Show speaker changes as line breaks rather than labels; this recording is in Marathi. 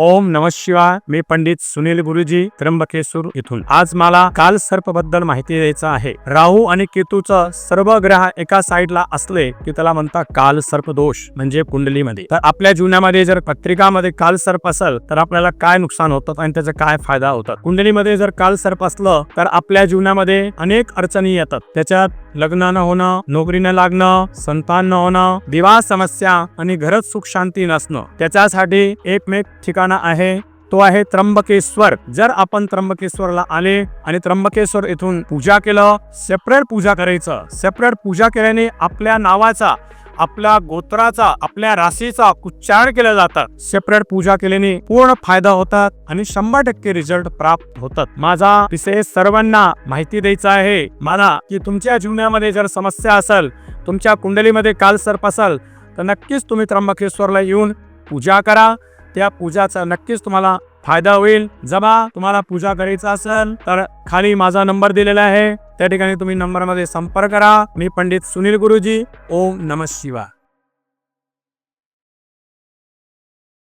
ओम नमः शिवाय. मी पंडित सुनील गुरुजी त्र्यंबकेश्वर इथून. आज मला काल सर्प बद्दल माहिती द्यायचं आहे. राहू आणि केतूचं सर्व ग्रह एका साईडला असले की त्याला म्हणतात काल सर्प दोष, म्हणजे कुंडलीमध्ये. तर आपल्या जीवनामध्ये जर पत्रिकामध्ये काल सर्प असेल तर आपल्याला काय नुकसान होतं आणि त्याचा काय फायदा होतात. कुंडलीमध्ये जर काल सर्प असलं तर आपल्या जीवनामध्ये अनेक अडचणी येतात. त्याच्यात लग्न न होणं, नोकरी न लागणं, संतान न होणं, विवाह समस्या आणि घरात सुख शांती नसणं. त्याच्यासाठी एकमेक ठिकाण आहे, तो आहे त्र्यंबकेश्वर. जर आपण त्र्यंबकेश्वरला आले आणि त्र्यंबकेश्वर इथून पूजा केलं, सेपरेट पूजा करायचं. सेपरेट पूजा केल्याने आपल्या नावाचा, आपल्या गोत्राचा, आपल्या राशीचा उच्चार केला जातात. सेपरेट पूजा केल्याने पूर्ण फायदा होतात आणि 100% रिझल्ट प्राप्त होतात. माझा विशेष सर्वांना माहिती द्यायचा आहे मला की तुमच्या जीवनामध्ये जर समस्या असेल, तुमच्या कुंडलीमध्ये काल सर्प असेल तर नक्कीच तुम्ही त्र्यंबकेश्वरला येऊन पूजा करा. त्या पूजाचा नक्कीच तुम्हाला फायदा होईल. जेव्हा तुम्हाला पूजा करायचा असेल तर खाली माझा नंबर दिलेला आहे, त्या ठिकाणी तुम्ही नंबरमध्ये संपर्क करा. मी पंडित सुनील गुरुजी. ओम नमः शिवाय.